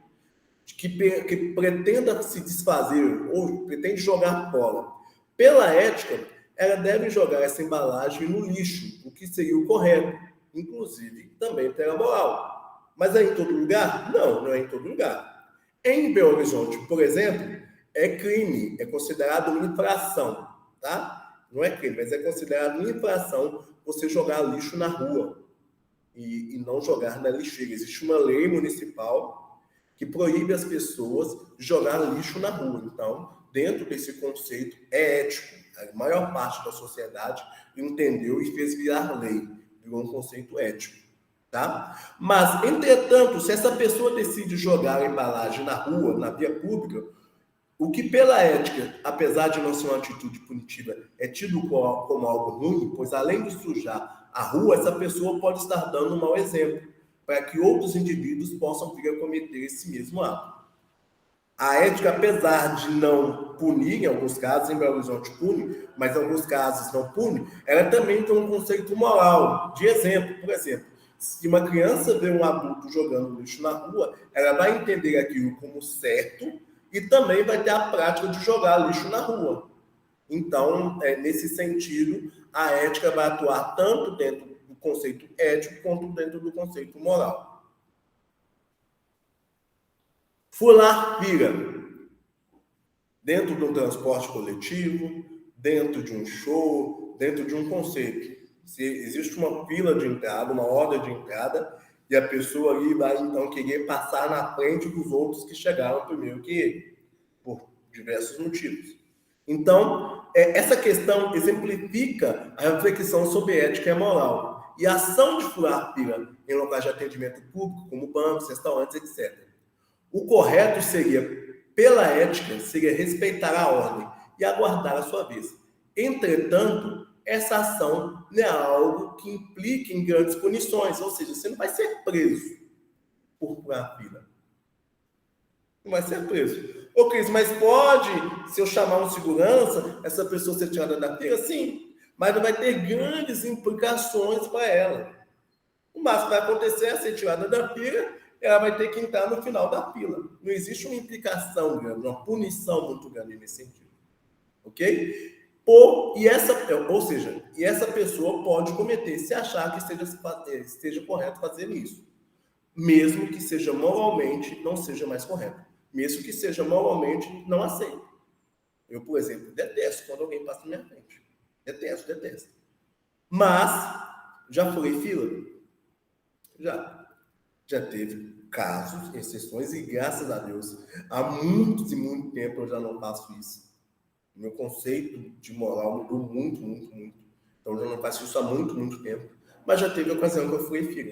que pretenda se desfazer ou pretende jogar fora, pela ética, ela deve jogar essa embalagem no lixo, o que seria o correto, inclusive também pela moral. Mas é em todo lugar? Não, não é em todo lugar. Em Belo Horizonte, por exemplo, é crime, é considerado uma infração, tá? Não é crime, mas é considerado uma infração você jogar lixo na rua e não jogar na lixeira. Existe uma lei municipal que proíbe as pessoas de jogar lixo na rua. Então, dentro desse conceito, é ético. A maior parte da sociedade entendeu e fez virar lei. Virou um conceito ético. Tá? Mas, entretanto, se essa pessoa decide jogar a embalagem na rua, na via pública, o que pela ética, apesar de não ser uma atitude punitiva, é tido como algo ruim, pois além de sujar a rua, essa pessoa pode estar dando um mau exemplo, para que outros indivíduos possam vir a cometer esse mesmo ato. A ética, apesar de não punir, em alguns casos, em Belo Horizonte pune, mas em alguns casos não pune, ela também tem um conceito moral, de exemplo. Por exemplo, se uma criança vê um adulto jogando lixo na rua, ela vai entender aquilo como certo e também vai ter a prática de jogar lixo na rua. Então, nesse sentido, a ética vai atuar tanto dentro do conceito ético quanto dentro do conceito moral. Furar fila. Dentro de um transporte coletivo, dentro de um show, dentro de um conceito. Se existe uma fila de entrada, uma ordem de entrada, e a pessoa ali vai, então, querer passar na frente dos outros que chegaram primeiro que ele, por diversos motivos. Então, essa questão exemplifica a reflexão sobre ética e moral. E a ação de furar fila em locais de atendimento público, como bancos, restaurantes, etc. O correto seria, pela ética, seria respeitar a ordem e aguardar a sua vez. Entretanto, essa ação não é algo que implique em grandes punições, ou seja, você não vai ser preso por furar fila. Não vai ser preso. Ô, Cris, mas pode, se eu chamar um segurança, essa pessoa ser tirada da fila? Sim, mas não vai ter grandes implicações para ela. O máximo que vai acontecer é ser tirada da fila, ela vai ter que entrar no final da fila. Não existe uma implicação grande, uma punição muito grande nesse sentido. Ok? E essa pessoa pode cometer, se achar que esteja correto fazer isso. Mesmo que seja moralmente, não seja mais correto. Mesmo que seja moralmente, não aceito. Eu, por exemplo, detesto quando alguém passa na minha frente. Detesto. Mas, já furei fila? Já teve casos, exceções, e graças a Deus, há muito e muito tempo eu já não faço isso. O meu conceito de moral mudou muito. Então, eu já não faço isso há muito tempo. Mas já teve ocasião que eu furei fila.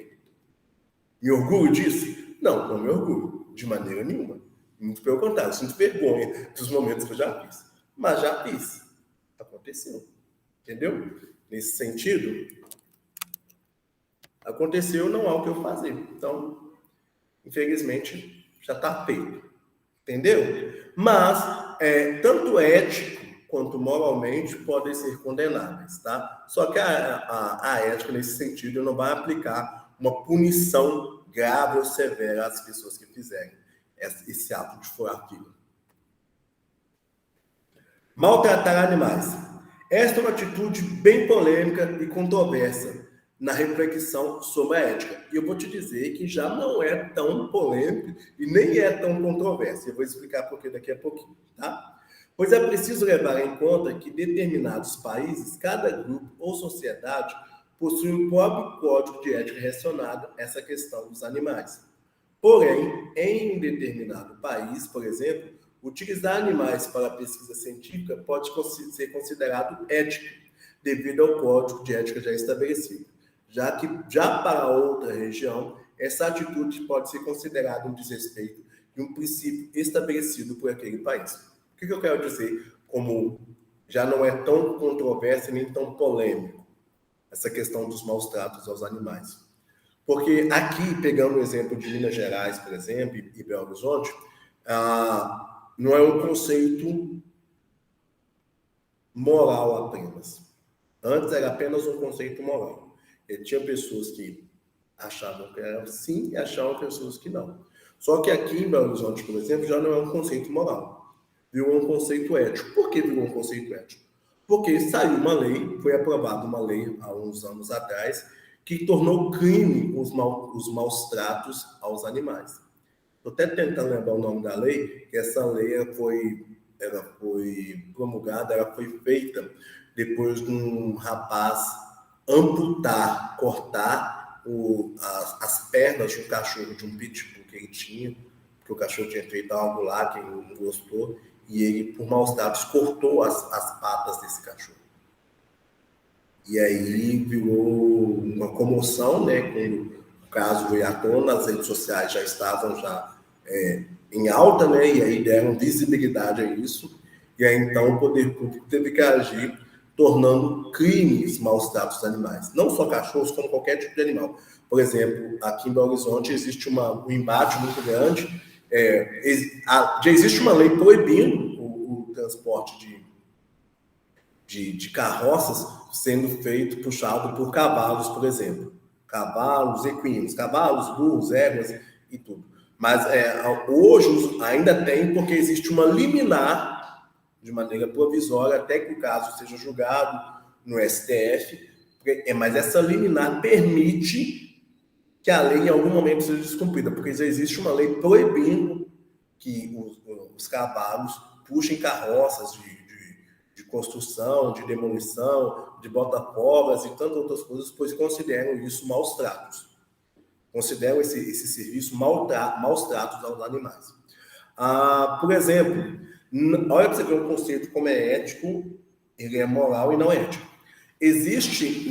Me orgulho disso? Não, não me orgulho, de maneira nenhuma. Muito pelo contrário, sinto vergonha dos momentos que eu já fiz. Mas já fiz. Aconteceu. Entendeu? Nesse sentido, aconteceu, não há o que eu fazer. Então, infelizmente, já está feito. Entendeu? Mas, tanto ético quanto moralmente podem ser condenáveis, tá? Só que a ética, nesse sentido, não vai aplicar uma punição grave ou severa às pessoas que fizerem esse ato de furar-fila. Maltratar animais. Esta é uma atitude bem polêmica e controversa na reflexão sobre a ética. E eu vou te dizer que já não é tão polêmico e nem é tão controverso. Eu vou explicar por que daqui a pouquinho, tá? Pois é preciso levar em conta que determinados países, cada grupo ou sociedade possui um próprio código de ética relacionado a essa questão dos animais. Porém, em um determinado país, por exemplo, utilizar animais para a pesquisa científica pode ser considerado ético, devido ao código de ética já estabelecido, já que, já para outra região, essa atitude pode ser considerada um desrespeito de um princípio estabelecido por aquele país. O que eu quero dizer, como já não é tão controverso nem tão polêmico, essa questão dos maus tratos aos animais? Porque aqui, pegando o exemplo de Minas Gerais, por exemplo, e Belo Horizonte, não é um conceito moral apenas. Antes era apenas um conceito moral. E tinha pessoas que achavam que era sim e achavam pessoas que não. Só que aqui em Belo Horizonte, por exemplo, já não é um conceito moral. Virou um conceito ético. Por que virou um conceito ético? Porque saiu uma lei, foi aprovada uma lei há uns anos atrás, que tornou crime os maus tratos aos animais. Estou até tentando lembrar o nome da lei, que essa lei ela foi promulgada, ela foi feita depois de um rapaz cortar as pernas de um cachorro, de um pitbull que ele tinha, porque o cachorro tinha feito algo lá que ele não gostou, e ele, por maus tratos, cortou as patas desse cachorro. E aí virou uma comoção, né? Quando o caso veio à tona, as redes sociais já estavam em alta, né? E aí deram visibilidade a isso. E aí então o poder público teve que agir, tornando crimes maus tratos dos animais. Não só cachorros, como qualquer tipo de animal. Por exemplo, aqui em Belo Horizonte existe um embate muito grande. Já existe uma lei proibindo o transporte de carroças sendo feito, puxado por cavalos, por exemplo. Cavalos, equinos, cavalos, burros, éguas e tudo. Mas hoje ainda tem, porque existe uma liminar, de maneira provisória, até que o caso seja julgado no STF, mas essa liminar permite que a lei em algum momento seja descumprida, porque já existe uma lei proibindo que os cavalos puxem carroças de construção, de demolição, de bota-povas e tantas outras coisas, pois consideram isso maus tratos. Consideram esse serviço maus tratos aos animais. Por exemplo, olha para você ver um conceito como é ético, ele é moral e não ético.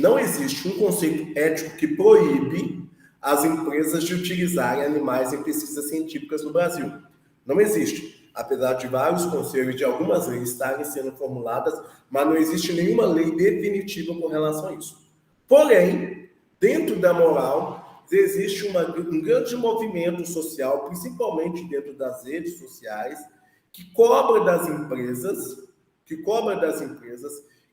Não existe um conceito ético que proíbe as empresas de utilizarem animais em pesquisas científicas no Brasil. Não existe. Apesar de vários conselhos de algumas leis estarem sendo formuladas, mas não existe nenhuma lei definitiva com relação a isso. Porém, dentro da moral, existe um grande movimento social, principalmente dentro das redes sociais, que cobra das empresas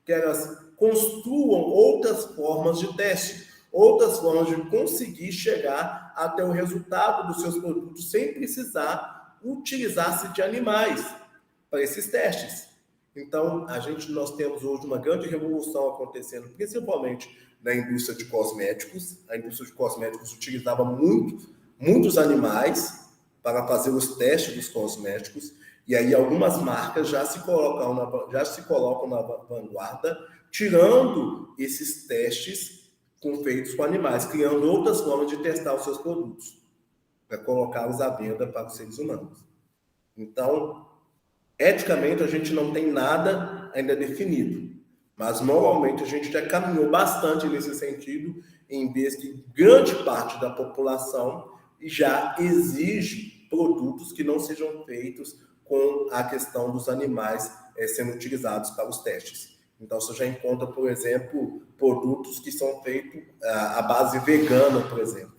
que elas construam outras formas de teste, outras formas de conseguir chegar até o resultado dos seus produtos sem precisar utilizar-se de animais para esses testes. Então, nós temos hoje uma grande revolução acontecendo, principalmente na indústria de cosméticos. A indústria de cosméticos utilizava muitos animais para fazer os testes dos cosméticos, e aí algumas marcas já se colocam na vanguarda, tirando esses testes feitos com animais, criando outras formas de testar os seus produtos, para colocá-los à venda para os seres humanos. Então, eticamente, a gente não tem nada ainda definido, Mas, normalmente, a gente já caminhou bastante nesse sentido, em vez que grande parte da população já exige produtos que não sejam feitos com a questão dos animais sendo utilizados para os testes. Então, você já encontra, por exemplo, produtos que são feitos à base vegana, por exemplo,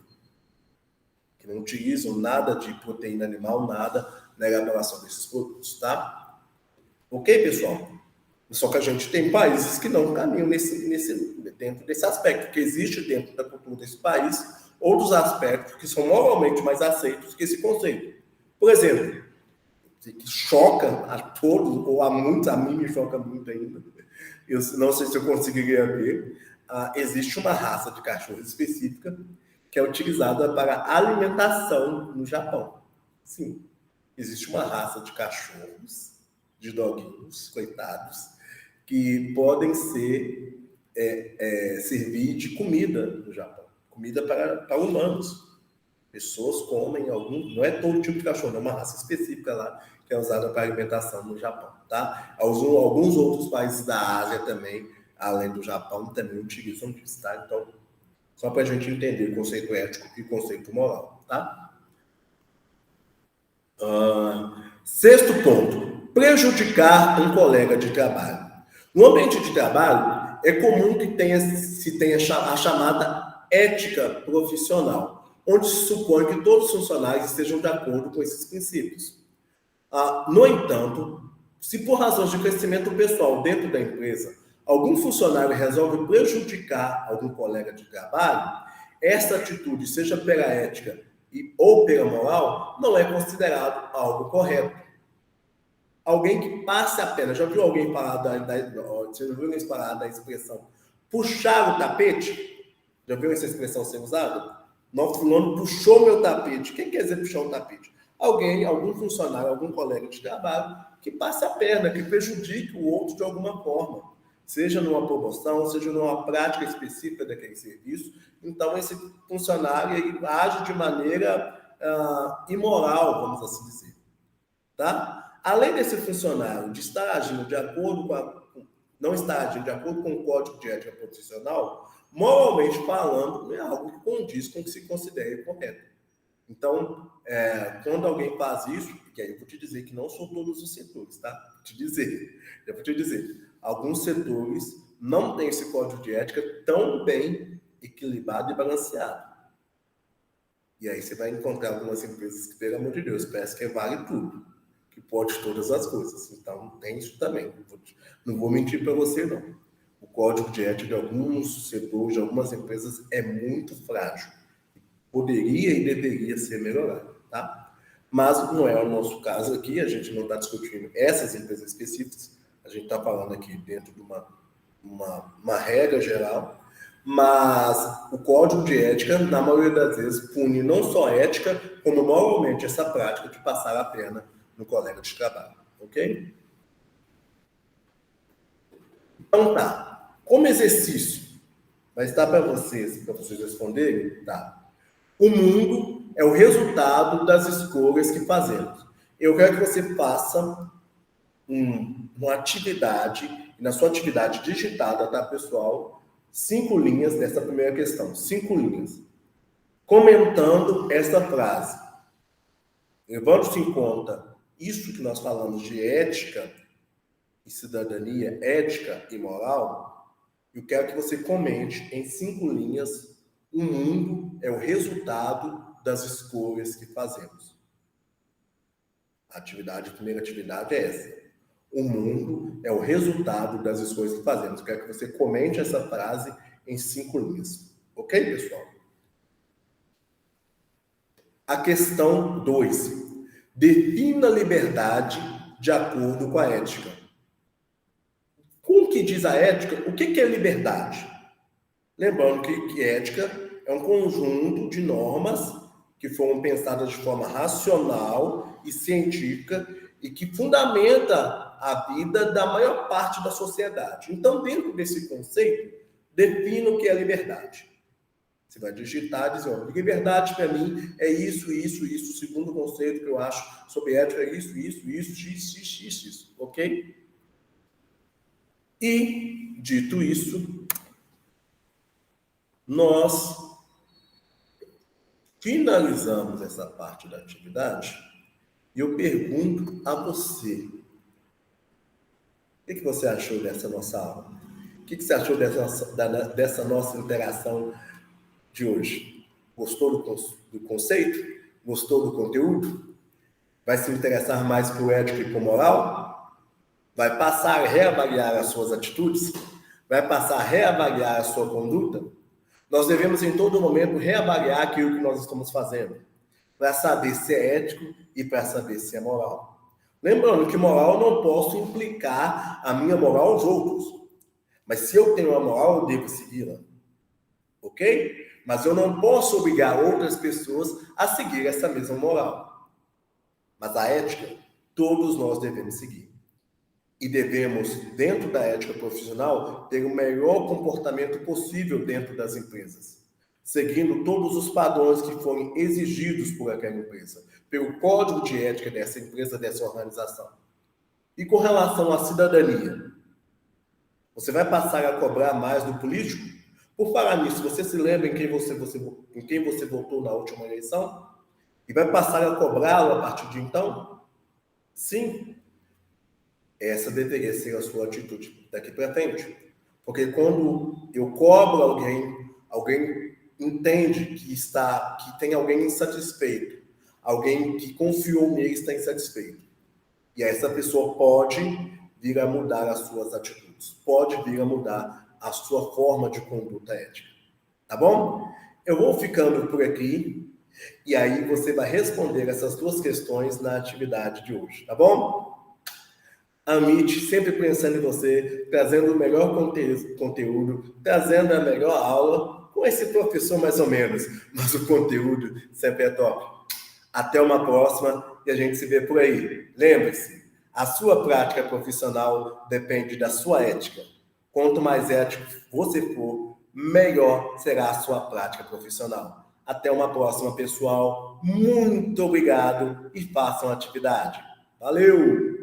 que não utilizam nada de proteína animal, nada na elaboração desses produtos, tá? Ok, pessoal? Só que a gente tem países que não caminham dentro desse aspecto, que existe dentro da cultura desse país outros aspectos que são moralmente mais aceitos que esse conceito. Por exemplo, que choca a todos, ou a muitos, a mim me choca muito ainda, eu não sei se eu conseguiria ver, existe uma raça de cachorro específica que é utilizada para alimentação no Japão. Sim, existe uma raça de cachorros, de doguinhos, coitados, que podem servir de comida no Japão. Comida para humanos. Pessoas comem algum... Não é todo tipo de cachorro, é uma raça específica lá que é usada para alimentação no Japão, tá? Alguns outros países da Ásia também, além do Japão, também utilizam disso, tá? Então, só para a gente entender o conceito ético e o conceito moral, tá? Sexto ponto, prejudicar um colega de trabalho. No ambiente de trabalho, é comum que se tenha a chamada ética profissional, onde se supõe que todos os funcionários estejam de acordo com esses princípios. No entanto, se por razões de crescimento pessoal dentro da empresa, algum funcionário resolve prejudicar algum colega de trabalho, essa atitude, seja pela ética ou pela moral, não é considerado algo correto. Alguém que passe a pena, já viu alguém falar você já viu alguém falar da expressão puxar o tapete? Já viu essa expressão ser usada? Não, fulano puxou meu tapete. Quem quer dizer puxar o tapete? Algum funcionário, algum colega de trabalho que passe a perna, que prejudique o outro de alguma forma, seja numa promoção, seja numa prática específica daquele serviço. Então, esse funcionário ele age de maneira imoral, vamos assim dizer. Tá? Além desse funcionário de estar agindo de acordo não estar agindo de acordo com o Código de Ética Profissional, moralmente falando, é algo que condiz com o que se considere correto. Então, quando alguém faz isso, que aí eu vou te dizer que não são todos os setores, tá? Eu vou te dizer, alguns setores não têm esse código de ética tão bem equilibrado e balanceado. E aí você vai encontrar algumas empresas que, pelo amor de Deus, parece que vale tudo, que pode todas as coisas. Então, tem isso também. Não vou mentir para você, não. O código de ética de alguns setores, de algumas empresas, é muito frágil. Poderia e deveria ser melhorado, tá? Mas não é o nosso caso aqui, a gente não está discutindo essas empresas específicas, a gente está falando aqui dentro de uma regra geral, mas o código de ética, na maioria das vezes, pune não só ética, como moralmente essa prática de passar a perna no colega de trabalho, ok? Então tá, como exercício, vai estar para vocês responderem, tá? O mundo é o resultado das escolhas que fazemos. Eu quero que você faça uma atividade, e na sua atividade digitada, tá, pessoal? 5 linhas dessa primeira questão. 5 linhas. Comentando essa frase. Levando-se em conta isso que nós falamos de ética e cidadania, ética e moral, eu quero que você comente em 5 linhas: o mundo é o resultado das escolhas que fazemos. A primeira atividade é essa. O mundo é o resultado das escolhas que fazemos. Eu quero que você comente essa frase em 5 linhas. Ok, pessoal? A questão 2. Defina a liberdade de acordo com a ética. Com o que diz a ética, o que é liberdade? Lembrando que ética é um conjunto de normas que foram pensadas de forma racional e científica e que fundamenta a vida da maior parte da sociedade. Então, dentro desse conceito, defina o que é liberdade. Você vai digitar e dizer, liberdade para mim é isso, isso, isso. O segundo conceito que eu acho sobre ética é isso, isso, isso, x, x, x, x, ok? E, dito isso, nós finalizamos essa parte da atividade e eu pergunto a você, o que você achou dessa nossa aula? O que você achou dessa nossa interação de hoje? Gostou do conceito? Gostou do conteúdo? Vai se interessar mais por ética e por moral? Vai passar a reavaliar as suas atitudes? Vai passar a reavaliar a sua conduta? Nós devemos, em todo momento, reavaliar aquilo que nós estamos fazendo, para saber se é ético e para saber se é moral. Lembrando que moral eu não posso implicar a minha moral aos outros, mas se eu tenho uma moral, eu devo segui-la, ok? Mas eu não posso obrigar outras pessoas a seguir essa mesma moral. Mas a ética, todos nós devemos seguir. E devemos, dentro da ética profissional, ter o melhor comportamento possível dentro das empresas, seguindo todos os padrões que forem exigidos por aquela empresa, pelo código de ética dessa empresa, dessa organização. E com relação à cidadania, você vai passar a cobrar mais do político? Por falar nisso, você se lembra em quem você votou na última eleição? E vai passar a cobrá-lo a partir de então? Sim. Essa deveria ser a sua atitude daqui para frente. Porque quando eu cobro alguém entende que tem alguém insatisfeito, alguém que confiou nele está insatisfeito. E essa pessoa pode vir a mudar as suas atitudes, pode vir a mudar a sua forma de conduta ética. Tá bom? Eu vou ficando por aqui e aí você vai responder essas duas questões na atividade de hoje, tá bom? A MIT sempre pensando em você, trazendo o melhor conteúdo, trazendo a melhor aula, com esse professor mais ou menos, mas o conteúdo sempre é top. Até uma próxima e a gente se vê por aí. Lembre-se, a sua prática profissional depende da sua ética. Quanto mais ético você for, melhor será a sua prática profissional. Até uma próxima, pessoal. Muito obrigado e façam atividade. Valeu!